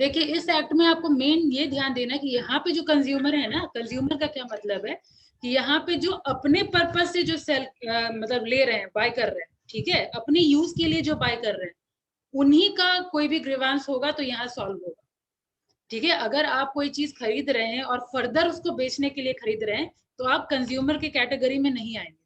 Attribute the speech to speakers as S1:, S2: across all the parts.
S1: देखिए इस एक्ट में आपको मेन ये ध्यान देना कि यहाँ पे जो कंज्यूमर है ना, कंज्यूमर का क्या मतलब है कि यहाँ पे जो अपने पर्पज से जो सेल मतलब ले रहे हैं, बाय कर रहे हैं, ठीक है, अपने यूज के लिए जो बाय कर रहे हैं, उन्हीं का कोई भी ग्रीवांस होगा तो यहाँ सॉल्व होगा। ठीक है, अगर आप कोई चीज खरीद रहे हैं और फर्दर उसको बेचने के लिए खरीद रहे हैं तो आप कंज्यूमर के कैटेगरी में नहीं आएंगे।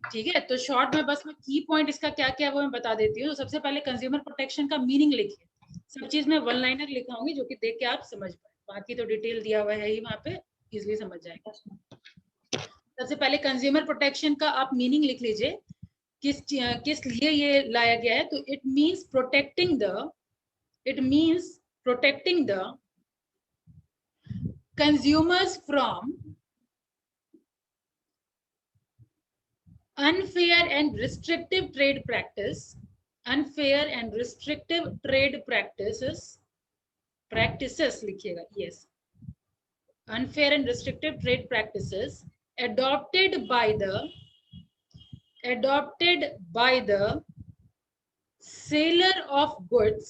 S1: ठीक है, तो शॉर्ट में बस मैं की पॉइंट इसका क्या क्या है वो मैं बता देती हूँ। तो सबसे पहले कंज्यूमर प्रोटेक्शन का मीनिंग लिखिए। सब चीज में वन लाइनर लिखाऊंगी जो कि देख के आप समझ पाए, बाकी तो डिटेल दिया हुआ है ही वहां पे, इजिली समझ जाएगा। सबसे पहले कंज्यूमर प्रोटेक्शन का आप मीनिंग लिख लीजिए, किस लिए ये लाया गया है। तो it means protecting the consumers from unfair and restrictive trade practices लिखिएगा, yes, unfair and restrictive trade practices adopted by the seller of goods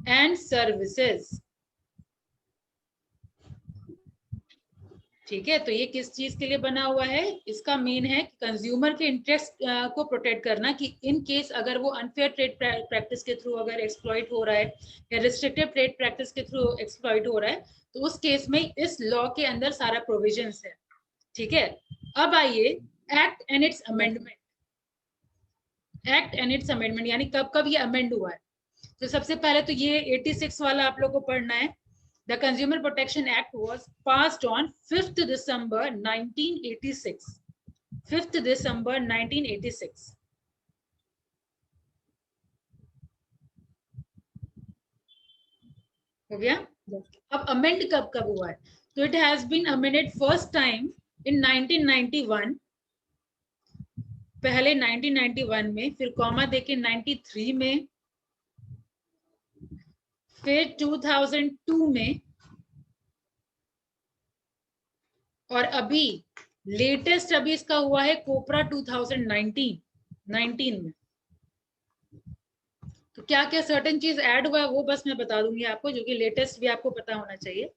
S1: and services। ठीक है, तो ये किस चीज के लिए बना हुआ है, इसका मेन है कि कंज्यूमर के इंटरेस्ट को प्रोटेक्ट करना, कि इन केस अगर वो अनफेयर ट्रेड प्रैक्टिस के थ्रू अगर एक्सप्लॉइट हो रहा है या रिस्ट्रिक्टिव ट्रेड प्रैक्टिस के थ्रू एक्सप्लॉइट हो रहा है, तो उस केस में इस लॉ के अंदर सारा प्रोविजंस है। ठीक है, अब आइए act and it's amendment. Act and it's amendment यानी कब कब ये अमेंड हुआ है। तो सबसे पहले तो ये 86 वाला आप लोग को पढ़ना है। The Consumer Protection Act was passed on 5th December 1986. 5th December 1986. हो गया? अब अमेंड कब कब हुआ है? तो it has been amended first time in 1991. पहले 1991 में, फिर कॉमा देके 93 में, फिर 2002 में, और अभी लेटेस्ट अभी इसका हुआ है कोपरा 2019 में। तो क्या क्या सर्टेन चीज ऐड हुआ है वो बस मैं बता दूंगी आपको, जो कि लेटेस्ट भी आपको पता होना चाहिए।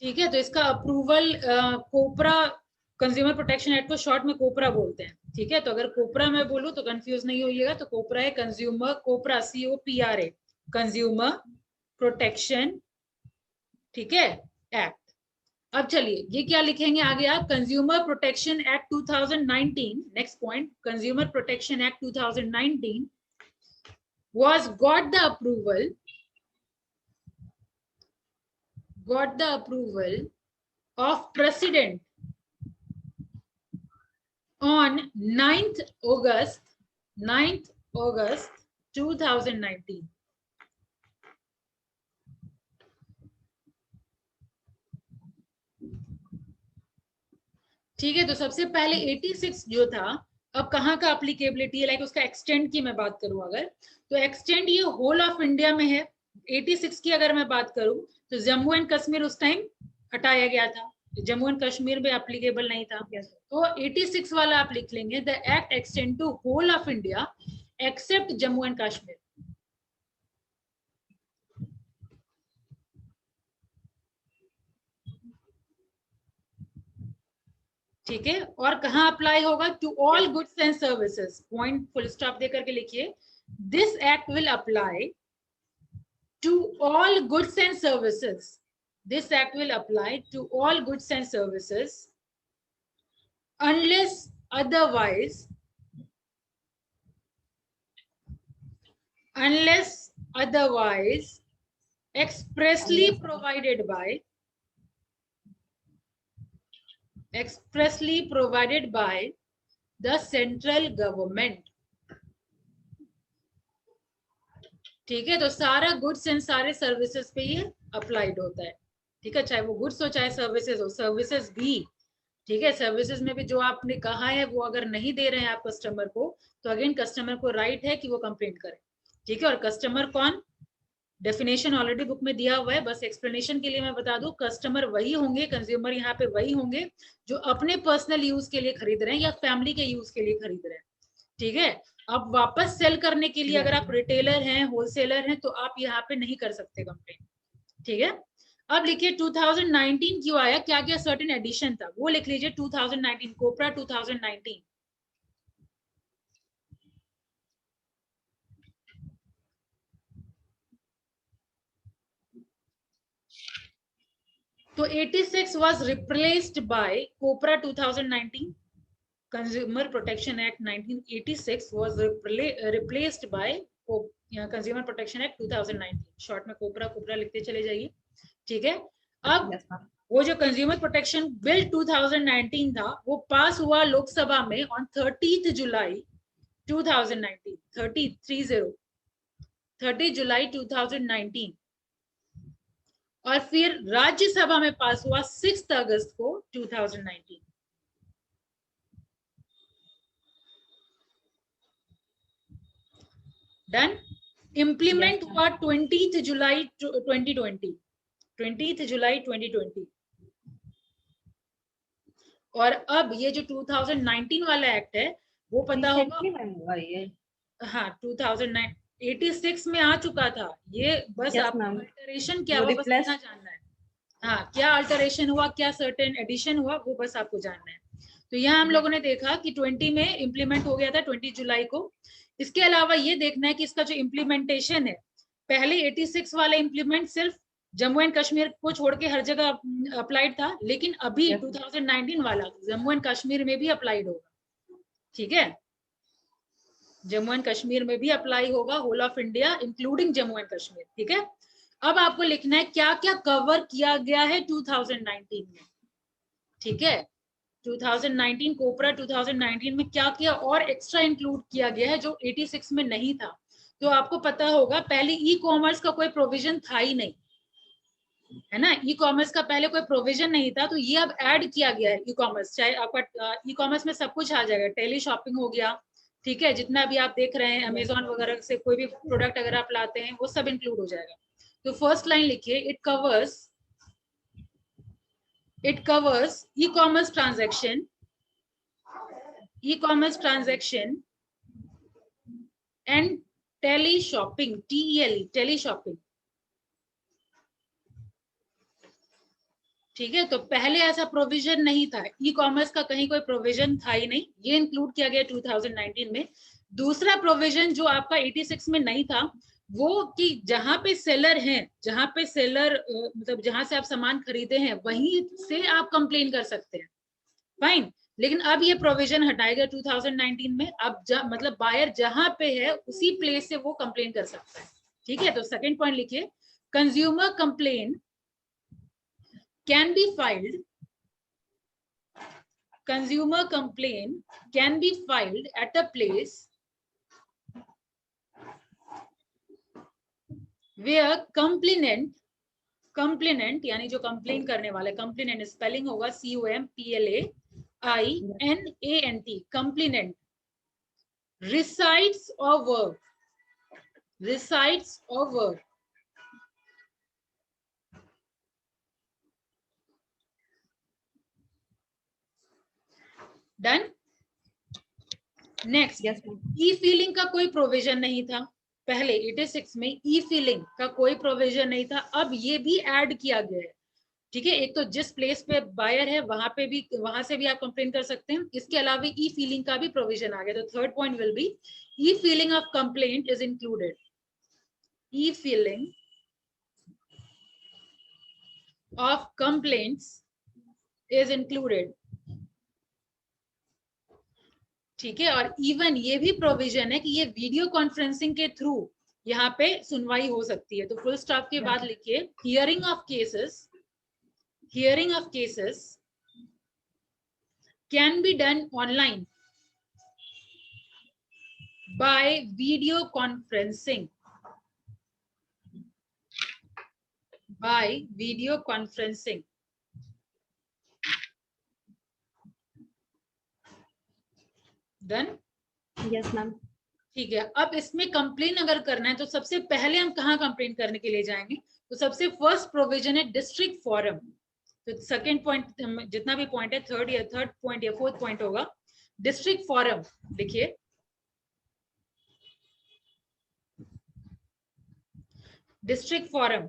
S1: ठीक है, तो इसका अप्रूवल कोपरा कंज्यूमर प्रोटेक्शन एक्ट को शॉर्ट में कोपरा बोलते हैं। ठीक है, तो अगर कोपरा मैं बोलूं तो कंफ्यूज नहीं होइएगा, तो कोपरा है कंज्यूमर, कोपरा COPRA, कंज्यूमर प्रोटेक्शन, ठीक है, एक्ट। अब चलिए ये क्या लिखेंगे आगे आप, consumer protection act 2019। Next point, consumer protection act 2019 was got the approval of president on 9th August 2019। ठीक है, तो सबसे पहले 86 जो था, अब कहाँ का अप्लीकेबिलिटी है, लाइक उसका एक्सटेंड की मैं बात करूं अगर, तो एक्सटेंड ये होल ऑफ इंडिया में है। 86 की अगर मैं बात करूं तो जम्मू एंड कश्मीर उस टाइम हटाया गया था, जम्मू एंड कश्मीर में अप्लीकेबल नहीं था। तो 86 वाला आप लिख लेंगे, the act extend to whole of India except Jammu and Kashmir. ठीक है, और कहाँ अप्लाई होगा, to all goods and services, point full stop देकर के लिखिए, this act will apply to all goods and services. This act will apply to all goods and services unless otherwise expressly provided by the central government। ठीक है, तो सारा goods and सारे services पे ये अप्लाइड होता है। ठीक है, चाहे वो गुड्स हो चाहे सर्विसेज हो, सर्विसेज भी। ठीक है, सर्विसेज में भी जो आपने कहा है वो अगर नहीं दे रहे हैं आप कस्टमर को, तो अगेन कस्टमर को राइट है कि वो कंप्लेंट करे। ठीक है, और कस्टमर कौन, डेफिनेशन ऑलरेडी बुक में दिया हुआ है, बस एक्सप्लेनेशन के लिए मैं बता दूं, कस्टमर वही होंगे, कंज्यूमर यहाँ पे वही होंगे जो अपने पर्सनल यूज के लिए खरीद रहे हैं या फैमिली के यूज के लिए खरीद रहे हैं। ठीक है। अब वापस सेल करने के लिए अगर आप रिटेलर हैं, होलसेलर हैं, तो आप यहाँ पे नहीं कर सकते कंप्लेन। ठीक है। अब लिखिए 2019 क्यों आया, क्या क्या सर्टेन एडिशन था वो लिख लीजिए। 2019 कोपरा 2019। तो 86 was replaced by COPRA 2019. Consumer Protection Act 1986 was replaced by Consumer Protection Act 2019. Short में कोपरा कोपरा लिखते चले जाइए। ठीक है। अब वो जो कंज्यूमर प्रोटेक्शन बिल 2019 था वो पास हुआ लोकसभा में ऑन 30 जुलाई 2019। 30 जुलाई 2019। और फिर राज्यसभा में पास हुआ 6 अगस्त को 2019। डन। इम्प्लीमेंट हुआ 20 जुलाई 2020। 20 जुलाई 2020। और अब ये जो 2019 वाला एक्ट है वो पता होगा ये। हाँ 2086 में आ चुका था ये। बस आपको अल्टरेशन क्या हुआ बस इतना जानना है। हाँ क्या अल्टरेशन हुआ, क्या सर्टेन एडिशन हुआ, वो बस आपको जानना है। तो यहाँ हम लोगों ने देखा कि 20 में इम्प्लीमेंट हो गया था 20 जुलाई को। इसके अलावा ये देखना है कि इसका जो इम्प्लीमेंटेशन है, पहले 86 वाला इम्प्लीमेंट सिर्फ जम्मू एंड कश्मीर को छोड़ के हर जगह अप्लाइड था, लेकिन अभी 2019 वाला जम्मू एंड कश्मीर में भी अप्लाइड होगा। ठीक है। जम्मू एंड कश्मीर में भी अप्लाई होगा, whole of India including Jammu and Kashmir. ठीक है। अब आपको लिखना है क्या क्या कवर किया गया है 2019 में। ठीक है। 2019 कोपरा 2019 में क्या क्या और एक्स्ट्रा इंक्लूड किया गया है जो 86 में नहीं था। तो आपको पता होगा पहले ई कॉमर्स का कोई प्रोविजन था ही नहीं, है ना। ई कॉमर्स का पहले कोई प्रोविजन नहीं था, तो ये अब ऐड किया गया है ई कॉमर्स। चाहे आपका ई कॉमर्स में सब कुछ आ जाएगा, टेली शॉपिंग हो गया, ठीक है, जितना भी आप देख रहे हैं अमेजोन वगैरह से कोई भी प्रोडक्ट अगर आप लाते हैं वो सब इंक्लूड हो जाएगा। तो फर्स्ट लाइन लिखिए, it covers e-commerce transaction and tele shopping, tele shopping। ठीक है। तो पहले ऐसा प्रोविजन नहीं था, ई कॉमर्स का कहीं कोई प्रोविजन था ही नहीं, ये इंक्लूड किया गया 2019 में। दूसरा प्रोविजन जो आपका 86 में नहीं था वो कि जहां पे सेलर हैं, जहां पे सेलर मतलब जहां से आप सामान खरीदे हैं वहीं से आप कंप्लेन कर सकते हैं। फाइन। लेकिन अब ये प्रोविजन हटाया गया 2019 में। अब मतलब बायर जहां पे है उसी प्लेस से वो कंप्लेन कर सकता है। ठीक है। तो सेकंड पॉइंट लिखिए, consumer complain can be filed at a place where complainant यानी जो कंप्लेन करने वाला है, कंप्लेनेंट स्पेलिंग होगा COMPLAINANT, complainant resides or work। Done. Next, E feeling का कोई प्रोविजन नहीं था पहले 86 में, ई फीलिंग का कोई प्रोविजन नहीं था, अब ये भी ऐड किया गया है। ठीक है। एक तो जिस प्लेस पे बायर है वहां पे भी, वहां से भी आप कंप्लेन कर सकते हैं। इसके अलावा ई फीलिंग का भी प्रोविजन आ गया। तो third point will be e filing of complaint is included. E filing of complaints is included. ठीक है। और इवन ये भी प्रोविजन है कि ये वीडियो कॉन्फ्रेंसिंग के थ्रू यहाँ पे सुनवाई हो सकती है। तो फुल स्टॉप के बाद लिखिए, hearing of cases can be done online by video conferencing. Done.
S2: Yes ma'am.
S1: ठीक है। अब इसमें कंप्लेन अगर करना है तो सबसे पहले हम कहाँ कंप्लेन करने के लिए जाएंगे? तो सबसे फर्स्ट प्रोविजन है डिस्ट्रिक्ट फोरम। तो सेकंड पॉइंट, जितना भी पॉइंट है, थर्ड पॉइंट या फोर्थ पॉइंट होगा डिस्ट्रिक्ट फोरम। देखिए डिस्ट्रिक्ट फॉरम,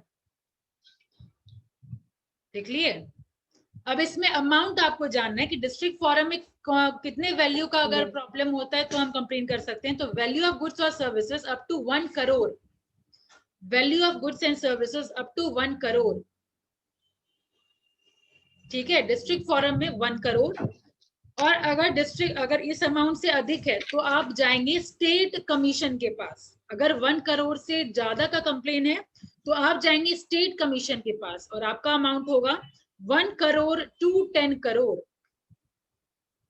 S1: देख लिए। अब इसमें अमाउंट आपको जानना है कि डिस्ट्रिक्ट फॉरम में कितने वैल्यू का अगर प्रॉब्लम होता है तो हम कंप्लेन कर सकते हैं। तो वैल्यू ऑफ गुड्स और services up to 1 crore, value of goods and services up to 1 crore, ठीक है, डिस्ट्रिक्ट फॉरम में 1 करोड़। और अगर इस अमाउंट से अधिक है तो आप जाएंगे स्टेट कमीशन के पास। अगर 1 करोड़ से ज्यादा का कंप्लेन है तो आप जाएंगे स्टेट कमीशन के पास और आपका अमाउंट होगा 1 करोड़ टू 10 करोड़।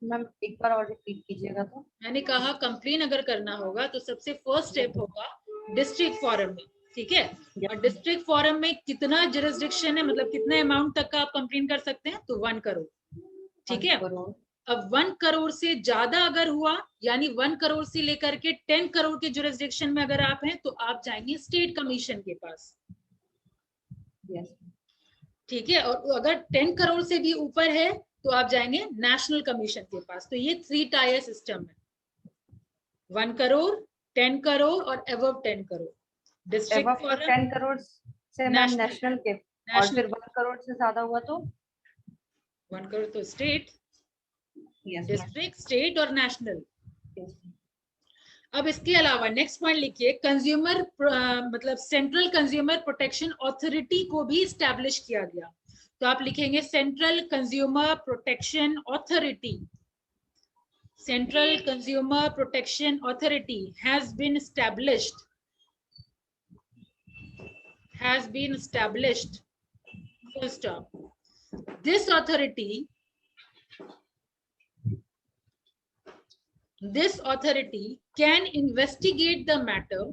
S2: मैम एक बार और रिपीट कीजिएगा। तो
S1: मैंने कहा कंप्लेन अगर करना होगा तो सबसे फर्स्ट स्टेप होगा डिस्ट्रिक्ट फॉरम में, ठीक है। और डिस्ट्रिक्ट फॉरम में कितना जुरिस्डिक्शन है, मतलब कितने अमाउंट तक का आप कंप्लेन कर सकते हैं, तो 1 करोड़, ठीक है। अब 1 करोड़ से ज्यादा अगर हुआ, यानी 1 करोड़ से लेकर के 10 करोड़ के जुरिस्डिक्शन में अगर आप हैं तो आप जाएंगे स्टेट कमीशन के पास, ठीक है। और अगर 10 करोड़ से भी ऊपर है तो आप जाएंगे नेशनल कमीशन के पास। तो ये 3 टायर सिस्टम है, 1 करोड़, 10 करोड़ और above 10 crore. District forum
S2: 10 crore से नेशनल के, और फिर 1 करोड़ से ज्यादा हुआ तो
S1: 1 करोड़ तो स्टेट, डिस्ट्रिक्ट, स्टेट और नेशनल। अब इसके अलावा नेक्स्ट पॉइंट लिखिए, कंज्यूमर मतलब सेंट्रल कंज्यूमर प्रोटेक्शन अथॉरिटी को भी स्टैब्लिश किया गया। तो आप लिखेंगे central consumer protection authority, central consumer protection authority has been established, full stop। this authority can investigate the matter,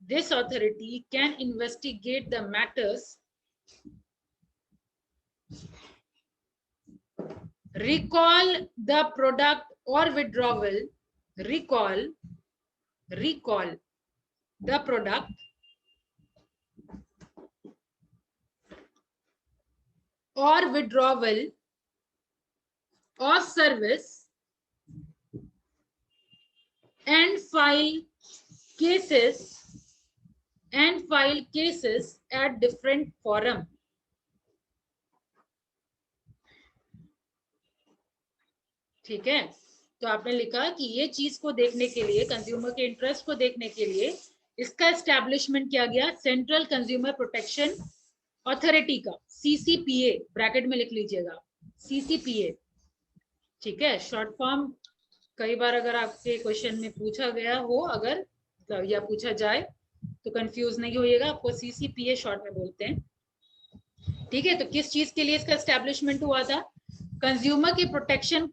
S1: this authority can investigate the matters, recall the product or withdrawal, recall the product or withdrawal or service and file cases at different forum। ठीक है। तो आपने लिखा कि ये चीज को देखने के लिए, कंज्यूमर के इंटरेस्ट को देखने के लिए इसका एस्टैब्लिशमेंट किया गया सेंट्रल कंज्यूमर प्रोटेक्शन अथॉरिटी का, CCPA, ब्रैकेट में लिख लीजिएगा CCPA, ठीक है। शॉर्ट फॉर्म कई बार अगर आपके क्वेश्चन में पूछा गया हो अगर या पूछा जाए तो कंफ्यूज नहीं होइएगा, आपको CCPA शॉर्ट में बोलते हैं, ठीक है। तो किस चीज के लिए इसका एस्टैब्लिशमेंट हुआ था, कंज्यूमर के प्रोटेक्शन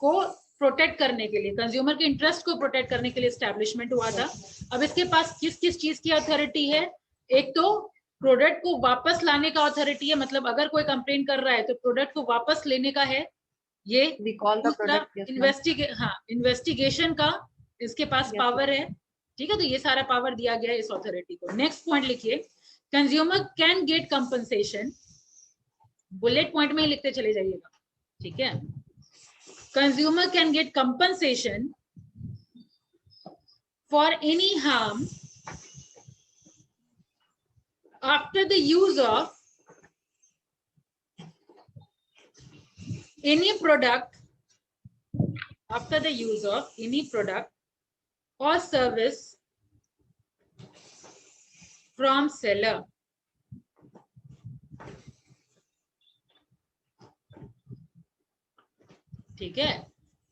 S1: को प्रोटेक्ट करने के लिए, कंज्यूमर के इंटरेस्ट को प्रोटेक्ट करने के लिए एस्टैब्लिशमेंट हुआ था। अब इसके पास किस किस चीज की अथॉरिटी है, एक तो प्रोडक्ट को वापस लाने का अथॉरिटी है, मतलब अगर कोई कंप्लेन कर रहा है तो प्रोडक्ट को वापस लेने का है ये। इन्वेस्टिगेशन का इसके पास पावर है, ठीक है। तो ये सारा पावर दिया गया है इस अथॉरिटी को। नेक्स्ट पॉइंट लिखिए, consumer can get compensation, bullet point में ही लिखते चले जाइएगा, ठीक है। Consumer can get compensation for any harm after the use of any product, after the use of any product or service from seller। ठीक है।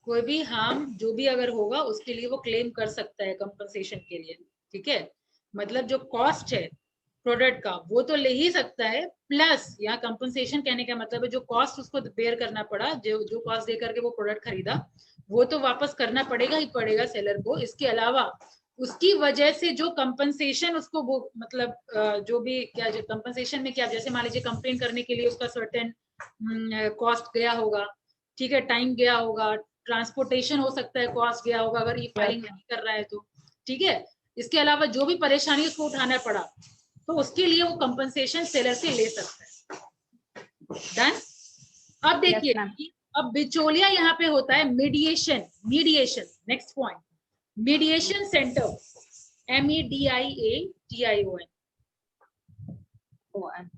S1: कोई भी हार्म जो भी अगर होगा उसके लिए वो क्लेम कर सकता है कंपनसेशन के लिए, ठीक है। मतलब जो कॉस्ट है प्रोडक्ट का वो तो ले ही सकता है, प्लस यहाँ कंपनसेशन कहने का मतलब है जो कॉस्ट उसको बेयर करना पड़ा, जो कॉस्ट दे करके वो प्रोडक्ट खरीदा वो तो वापस करना पड़ेगा ही पड़ेगा सेलर को। इसके अलावा उसकी वजह से जो कंपनसेशन उसको वो मतलब जो भी क्या जो कंपनसेशन में क्या, जैसे मान लीजिए कंप्लेन करने के लिए उसका सर्टेन कॉस्ट गया होगा, ठीक है, टाइम गया होगा, ट्रांसपोर्टेशन हो सकता है कॉस्ट गया होगा अगर ये फाइलिंग नहीं कर रहा है तो, ठीक है। इसके अलावा जो भी परेशानी उसको उठाना पड़ा तो उसके लिए वो कंपनसेशन सेलर से ले सकता है। डन। अब देखिए अब बिचौलिया यहाँ पे होता है mediation, next point mediation centre, MEDIATION,
S2: MOM.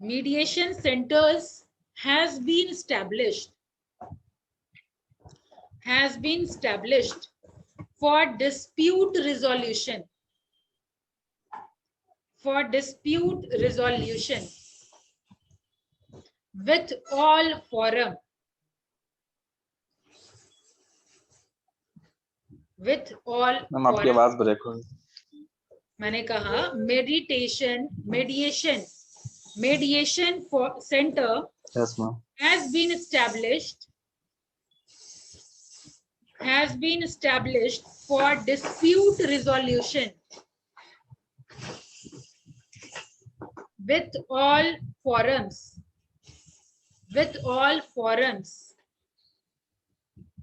S1: Mediation centers has been established for dispute resolution with all forum
S3: ma'am आपकी आवाज ब्रेक हो गई।
S1: मैंने कहा mediation for center
S3: yes ma'am.
S1: has been established for dispute resolution with all forums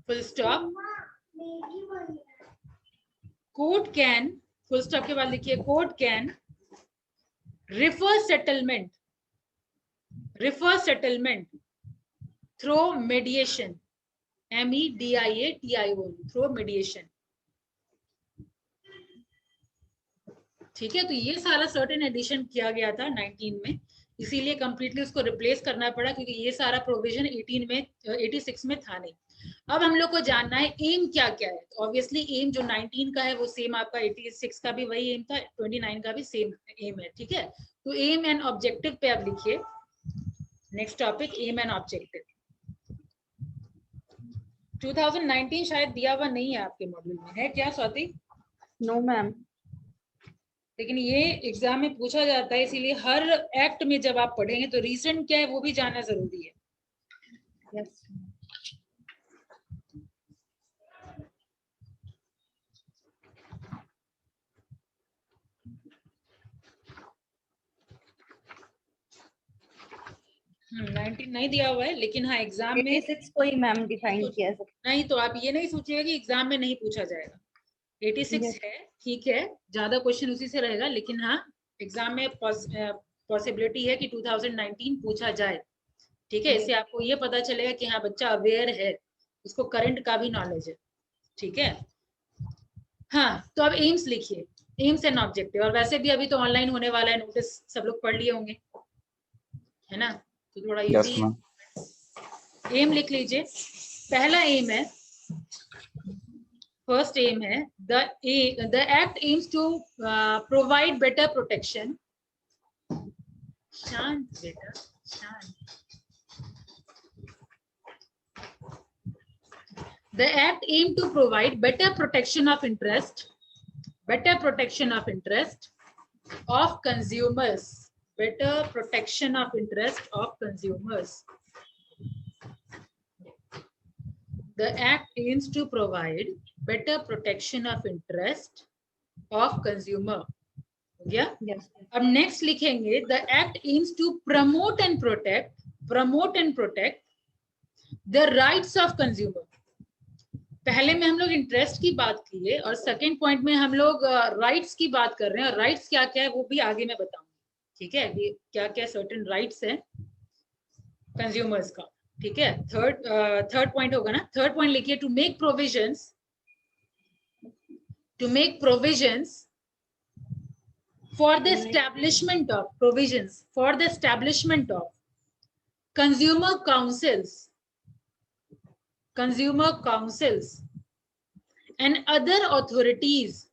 S1: full stop. Court can, full stop के बाद लिखिए, court can refer settlement through mediation, mediation, through mediation. ठीक है, तो ये सारा सर्टेन एडिशन किया गया था 19 में, इसीलिए कंप्लीटली उसको रिप्लेस करना पड़ा, क्योंकि ये सारा प्रोविजन 86 में था नहीं। अब हम लोग को जानना है एम क्या क्या है। तो ऑब्वियसली एम जो 19 का है वो सेम आपका 86 का भी वही एम था, 29 का भी सेम एम है। ठीक है, तो एम एंड ऑब्जेक्टिव पे अब लिखिए। Next topic, aim and objective. 2019 शायद दिया हुआ नहीं है आपके मॉड्यूल में, है क्या स्वाति?
S2: No ma'am.
S1: लेकिन ये एग्जाम में पूछा जाता है, इसीलिए हर एक्ट में जब आप पढ़ेंगे तो रीजन क्या है वो भी जानना जरूरी है।
S2: यस।
S1: 19 नहीं दिया हुआ है, लेकिन हाँ एग्जाम में
S2: 86 को ही मैम डिफाइन किया है।
S1: नहीं, तो आप ये नहीं सोचिएगा कि एग्जाम में नहीं पूछा जाएगा। 86 है, ठीक है, ज्यादा क्वेश्चन उसी से रहेगा, लेकिन हाँ एग्जाम में पॉसिबिलिटी है कि 2019 पूछा जाए। ठीक है, इससे आपको ये पता चलेगा कि हाँ बच्चा अवेयर है, उसको करंट का भी नॉलेज है। ठीक है, हाँ तो अब एम्स लिखिए, एम्स एंड ऑब्जेक्टिव। और वैसे भी अभी तो ऑनलाइन होने वाला है, नोटिस सब लोग पढ़ लिए होंगे, है ना, तो थोड़ा इजी है। एम लिख लीजिए। पहला एम है, फर्स्ट एम है, the act aims to provide better protection. शांत बेटा, शांत। The act aimed to provide better protection of interest of consumers. Better protection of interest of consumers. The act aims to provide better protection of interest of consumer. हो गया?
S2: Yes.
S1: अब next लिखेंगे, the act aims to promote and protect the rights of consumer. पहले में हम लोग interest की बात किए और सेकंड पॉइंट में हम लोग राइट्स की बात कर रहे हैं, और राइट्स क्या क्या है वो भी आगे मैं बताऊंगी। ठीक है, ये क्या क्या सर्टेन राइट्स है कंज्यूमर्स का। ठीक है, थर्ड पॉइंट होगा ना। थर्ड पॉइंट लिखिए, to make provisions for the establishment of consumer councils and other authorities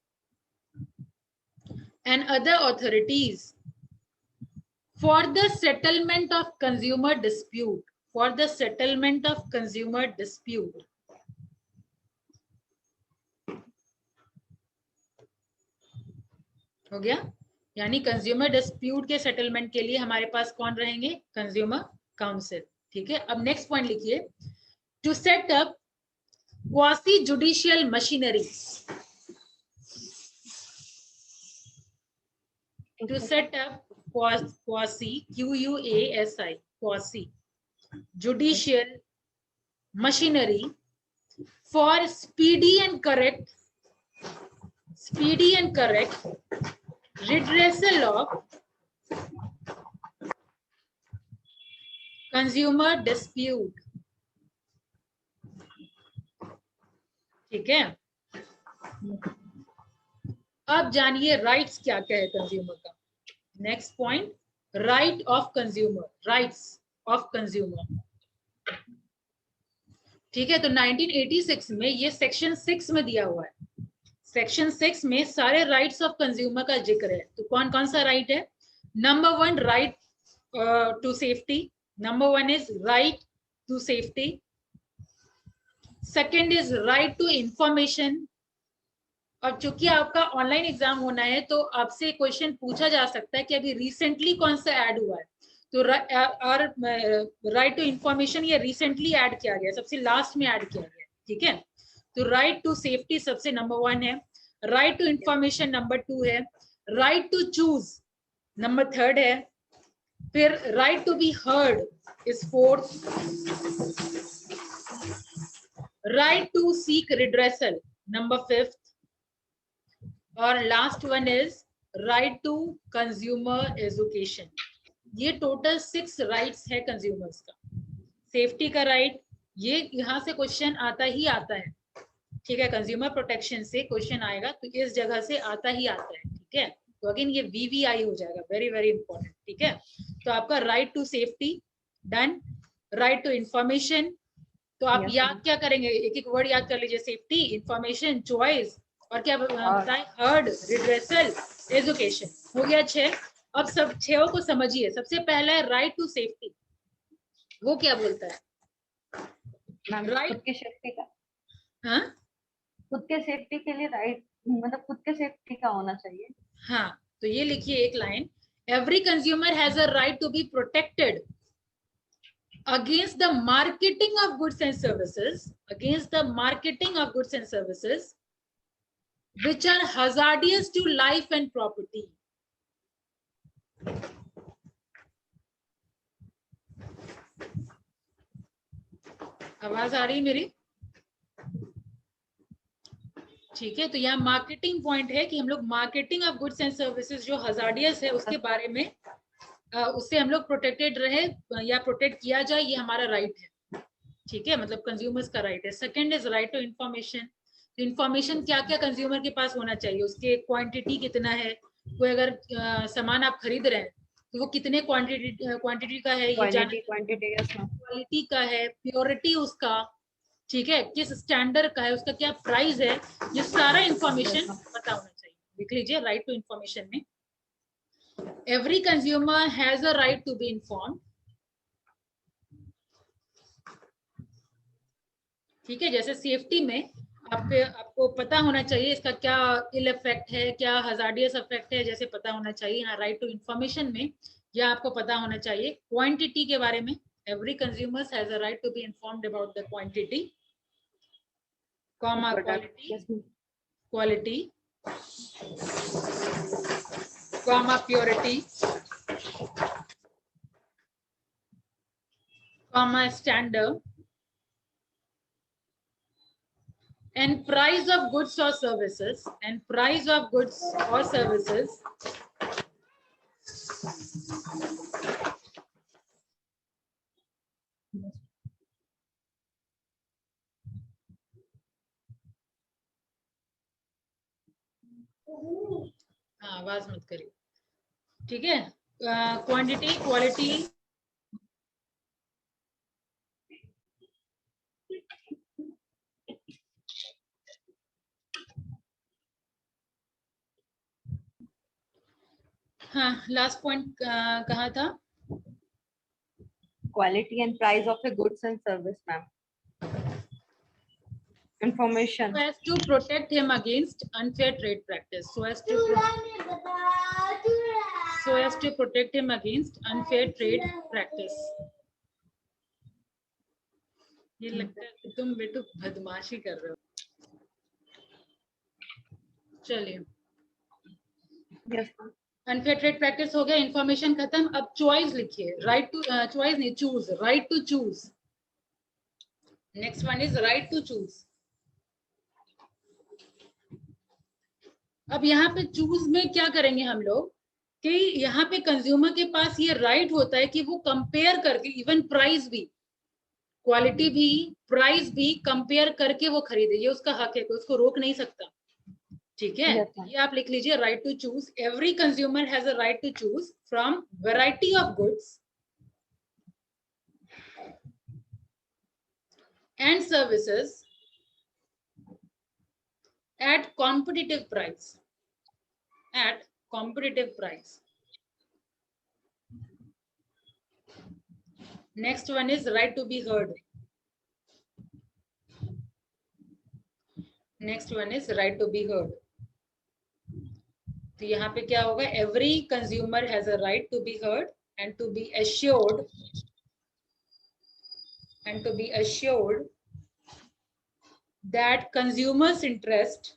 S1: for the settlement of consumer dispute. हो गया, यानी कंज्यूमर डिस्प्यूट के सेटलमेंट के लिए हमारे पास कौन रहेंगे? Consumer council. ठीक है, अब नेक्स्ट पॉइंट लिखिए, to set up quasi judicial machinery. To set up quasi judicial machinery for speedy and correct redressal of consumer dispute. ठीक है, अब जानिए राइट्स क्या क्या है कंज्यूमर का। Next point, right of consumer, rights of consumer. ठीक है, तो 1986 में ये सेक्शन 6 में दिया हुआ है। सेक्शन 6 में सारे राइट्स ऑफ कंज्यूमर का जिक्र है। तो कौन कौन सा राइट है? Number 1 right to safety, number 1 is right to safety. Second is right to information. अब चूंकि आपका ऑनलाइन एग्जाम होना है तो आपसे क्वेश्चन पूछा जा सकता है कि अभी रिसेंटली कौन सा ऐड हुआ है, तो राइट टू इंफॉर्मेशन ये रिसेंटली ऐड किया गया, सबसे लास्ट में ऐड किया गया। ठीक है, तो राइट टू सेफ्टी सबसे नंबर 1 है, राइट टू इंफॉर्मेशन नंबर 2 है, राइट टू चूज नंबर 3 है, फिर right to be heard is 4th, right to seek redressal number 5th, और last one is right to consumer education. ये total 6 rights है consumers का। Safety का right, ये यहाँ से क्वेश्चन आता ही आता है। ठीक है, कंज्यूमर प्रोटेक्शन से क्वेश्चन आएगा तो इस जगह से आता ही आता है। ठीक है, तो अगेन ये VVI हो जाएगा, वेरी वेरी इंपॉर्टेंट। ठीक है, तो आपका right to safety done, right to information, तो आप याद क्या करेंगे? एक एक वर्ड याद कर लीजिए, सेफ्टी, इंफॉर्मेशन, चॉइस, और क्या बताएं? Heard, redressal, education. हो गया 6। अब सब 6 को समझिए। सबसे पहला है राइट टू सेफ्टी। वो क्या बोलता है?
S2: राइट खुद की सेफ्टी का,
S1: हाँ,
S2: खुद के सेफ्टी के लिए राइट, मतलब खुद के सेफ्टी का होना चाहिए।
S1: हाँ, तो ये लिखिए एक line, every consumer has a right to be protected against the marketing of goods and services, against the marketing of goods and services which are hazardous to life and property. आवाज आ रही है मेरी? ठीक है, तो यहाँ मार्केटिंग पॉइंट है कि हम लोग marketing of goods and services जो हजार्डियस है उसके बारे में उससे हम लोग प्रोटेक्टेड रहे या प्रोटेक्ट किया जाए, ये हमारा राइट है। ठीक है, मतलब कंज्यूमर्स का राइट है। Second is right to information. तो इंफॉर्मेशन क्या क्या कंज्यूमर के पास होना चाहिए, उसके क्वांटिटी कितना है, कोई अगर सामान आप खरीद रहे हैं तो वो कितने क्वांटिटी का है, ये जानना, क्वालिटी का है, प्योरिटी उसका, ठीक है, किस स्टैंडर्ड का है, उसका क्या प्राइस है, ये सारा इंफॉर्मेशन पता होना चाहिए। लिख लीजिए राइट टू इंफॉर्मेशन में, every consumer has a right to be informed. ठीक है, जैसे सेफ्टी में आपको पता होना चाहिए इसका क्या इल इफेक्ट है, क्या हजार्डियस इफेक्ट है, जैसे पता होना चाहिए। यहाँ राइट टू इंफॉर्मेशन में या आपको पता होना चाहिए क्वांटिटी के बारे में, every consumer has a right to be informed about the quantity, comma quality, comma purity, comma standard, and price of goods or services, and price of goods or services हाँ, आवाज मत करिए। ठीक है, क्वांटिटी, क्वालिटी, हाँ, last point कहाँ था?
S2: Quality and price of A goods and service ma'am. Information.
S1: So as to protect him against unfair trade practice. So as to protect him against unfair trade practice. ये लगता है कि तुम बेटू बदमाशी कर रहे हो। चलिए, अनफेयर ट्रेड प्रैक्टिस हो गया, इंफॉर्मेशन खत्म। अब चॉइस लिखिए, राइट टू चॉइस नहीं, choose, right to choose. Next one is right to choose. अब यहाँ पे चूज में क्या करेंगे हम लोग कि यहाँ पे कंज्यूमर के पास ये राइट होता है कि वो कंपेयर करके, इवन प्राइस भी, क्वालिटी भी, प्राइस भी कंपेयर करके वो खरीदे, ये उसका हक है, तो उसको रोक नहीं सकता। ठीक है,
S2: Yes, ma'am.
S1: ये आप लिख लीजिए, right to choose, every consumer has a right to choose from variety of goods and services at competitive price. At competitive price. Next one is right to be heard. Next one is right to be heard. तो यहाँ पे क्या होगा, every consumer has a right to be heard and to be assured that consumers' interest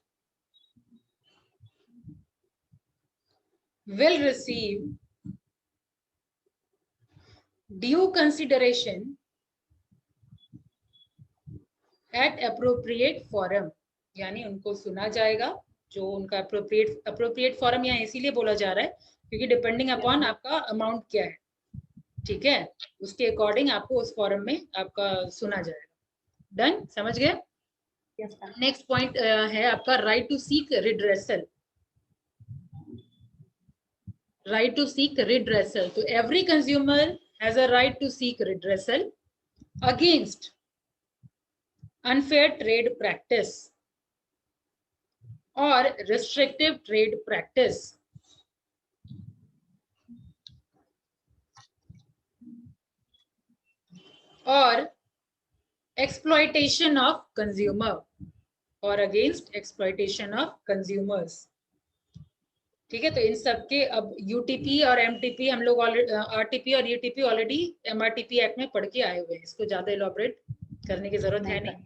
S1: will receive due consideration at appropriate forum. यानी उनको सुना जाएगा, जो उनका appropriate forum यहाँ इसीलिए बोला जा रहा है क्योंकि डिपेंडिंग अपॉन आपका अमाउंट क्या है, ठीक है, उसके अकॉर्डिंग आपको उस फॉरम में आपका सुना जाएगा. डन, समझ गए? नेक्स्ट पॉइंट है आपका right to seek redressal. Right to seek redressal. तो every consumer has a right to seek redressal against unfair trade practice or restrictive trade practice or exploitation of consumer or against exploitation of consumers. ठीक है, तो इन सब के अब UTP और MTP हम लोग आरटीपी और यूटीपी ऑलरेडी एमआरटीपी एक्ट में पढ़ के आए हुए हैं, इसको ज्यादा इलॉबरेट करने की जरूरत है नहीं.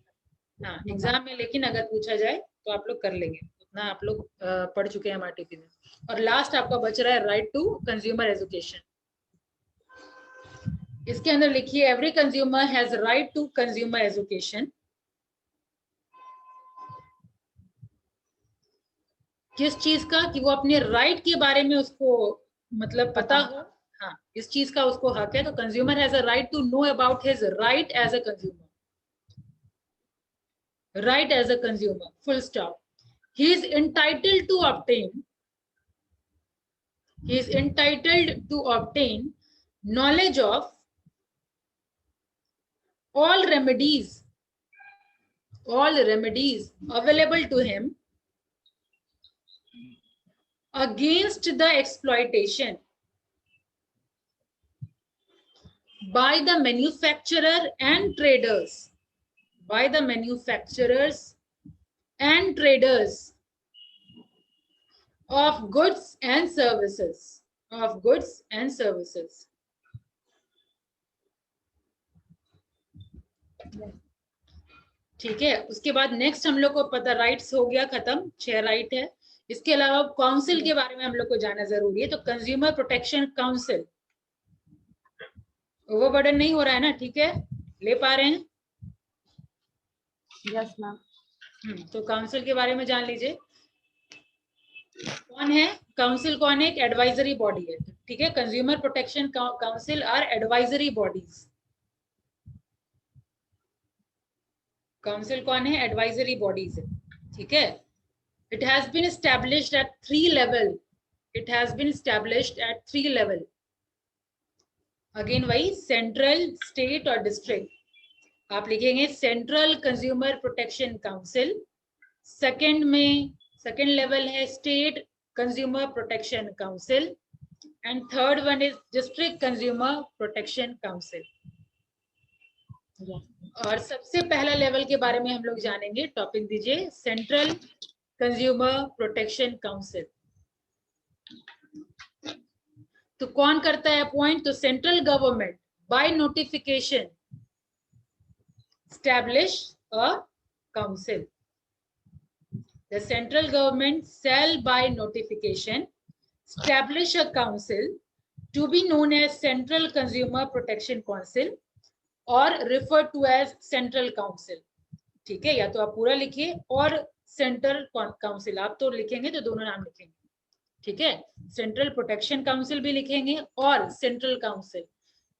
S1: हाँ, एग्जाम में लेकिन अगर पूछा जाए तो आप लोग कर लेंगे, उतना आप लोग पढ़ चुके हैं एमआरटीपी में. और लास्ट आपका बच रहा है राइट टू कंज्यूमर एजुकेशन. इसके अंदर लिखिए every consumer has right to consumer education. किस चीज का, कि वो अपने राइट के बारे में उसको मतलब पता हो. हाँ, इस चीज का उसको हक है. तो consumer has a right to know about his right as a consumer. Right as a consumer, full stop. He is entitled to obtain knowledge of all remedies available to him against the exploitation by the manufacturer and traders. By the manufacturers and traders of goods and services. ठीक है, उसके बाद next हम लोग को पता rights हो गया खत्म, 6 राइट है. इसके अलावा काउंसिल के बारे में हम लोग को जानना जरूरी है. तो कंज्यूमर प्रोटेक्शन काउंसिल, ओवरबर्डन नहीं हो रहा है ना, ठीक है, ले पा रहे हैं?
S2: Yes ma'am.
S1: तो काउंसिल के बारे में जान लीजिए. कौन है काउंसिल? कौन है? एक एडवाइजरी बॉडी है, ठीक है. Consumer protection council are advisory bodies. Council कौन है? एडवाइजरी बॉडीज है, ठीक है. It has been established at 3 level. Again वही सेंट्रल, स्टेट और डिस्ट्रिक्ट. आप लिखेंगे central consumer protection council. Second level है state consumer protection council and third one is district consumer protection council. और सबसे पहला लेवल के बारे में हम लोग जानेंगे. टॉपिक दीजिए सेंट्रल कंज्यूमर प्रोटेक्शन काउंसिल. तो कौन करता है अपॉइंट? तो central government by notification establish a council. The central government shall by notification establish a council to be known as Central Consumer Protection Council or referred to as Central Council. ठीक है, या तो आप पूरा लिखिए और central council आप तो लिखेंगे तो दोनों नाम लिखेंगे, ठीक है. सेंट्रल प्रोटेक्शन काउंसिल भी लिखेंगे और सेंट्रल काउंसिल,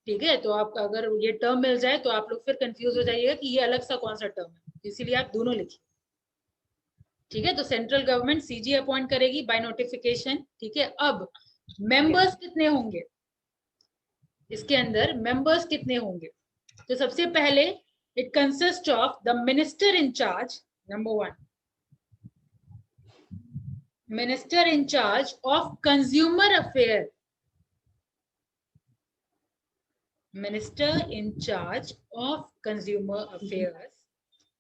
S1: ठीक है. तो आप अगर ये टर्म मिल जाए तो आप लोग फिर कंफ्यूज हो जाइएगा कि ये अलग सा कौन सा टर्म है, इसीलिए आप दोनों लिखिए. ठीक है, तो सेंट्रल गवर्नमेंट सीजी अपॉइंट करेगी बाय नोटिफिकेशन। ठीक है, अब मेंबर्स कितने होंगे इसके अंदर, मेंबर्स कितने होंगे? तो सबसे पहले it consist of the minister in charge, number 1, minister in charge of consumer affair, minister in charge of consumer affairs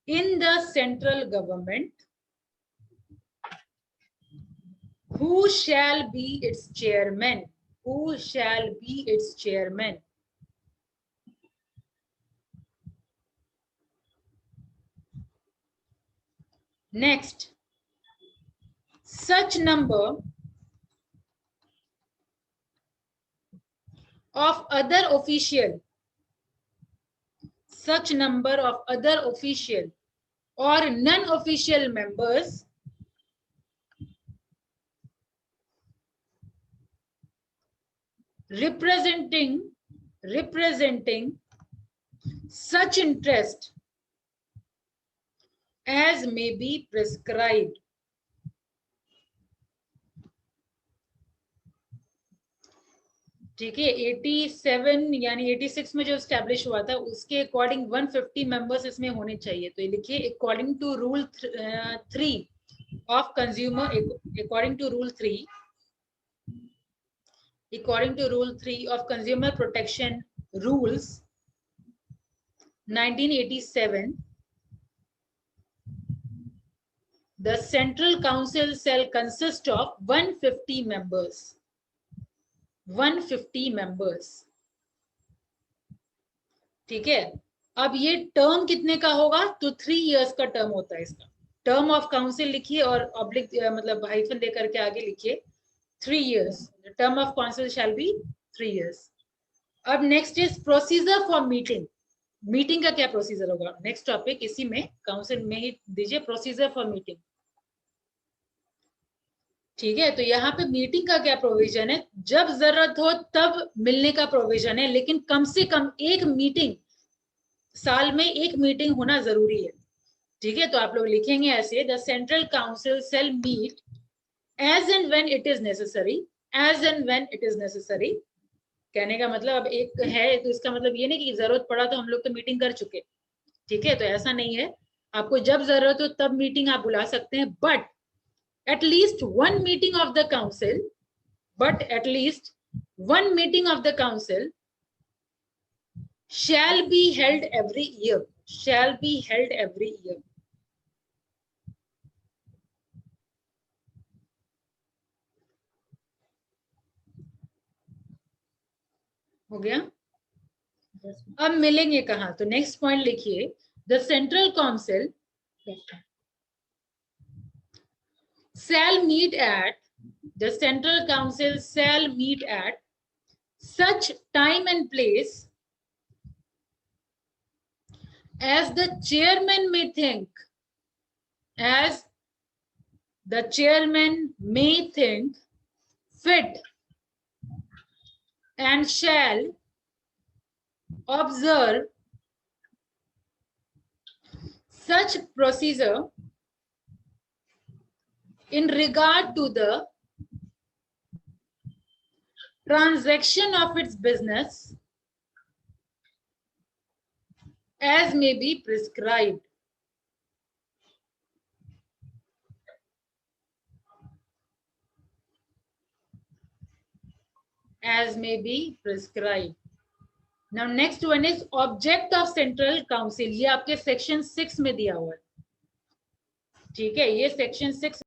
S1: in the central government, who shall be its chairman, who shall be its chairman. Next, such number of other official, such number of other official or non-official members representing such interest as may be prescribed. ठीक है, 87 यानी 86 में जो establish हुआ था उसके according 150 members इसमें होने चाहिए। तो ये लिखिए, according to rule 3 of consumer, according to rule 3, according to rule 3 of consumer protection rules 1987, the central council shall consist of 150 members, 150 members। ठीक है, अब ये टर्म कितने का होगा? तो 3 इयर्स का टर्म होता है इसका। टर्म ऑफ काउंसिल लिखिए और ऑब्लिक मतलब हाइफन देकर के आगे लिखिए 3 years. The term of council shall be 3 years. अब next is procedure for meeting. Meeting का क्या प्रोसीजर होगा? नेक्स्ट टॉपिक इसी में काउंसिल में ही दीजिए, प्रोसीजर फॉर मीटिंग। ठीक है, तो यहाँ पे मीटिंग का क्या प्रोविजन है? जब जरूरत हो तब मिलने का प्रोविजन है, लेकिन कम से कम एक मीटिंग, साल में एक मीटिंग होना जरूरी है। ठीक है, तो आप लोग लिखेंगे ऐसे, the central council shall meet as and when it is necessary, as and when it is necessary। कहने का मतलब अब एक है तो इसका मतलब ये नहीं कि जरूरत पड़ा तो हम लोग तो मीटिंग कर चुके। ठीक है, तो ऐसा नहीं है, आपको जब जरूरत हो तब मीटिंग आप बुला सकते हैं, but at least one meeting of the council, but at least one meeting of the council shall be held every year, shall be held every year। हो गया? अब मिलेंगे कहाँ? तो नेक्स्ट पॉइंट लिखिए, the central council shall meet at, the central council shall meet at such time and place as the chairman may think, as the chairman may think fit, and shall observe such procedure in regard to the transaction of its business as may be prescribed। as may be prescribed। Now next one is object of central council। ये आपके section 6 में दिया हुआ है। ठीक है, ये section 6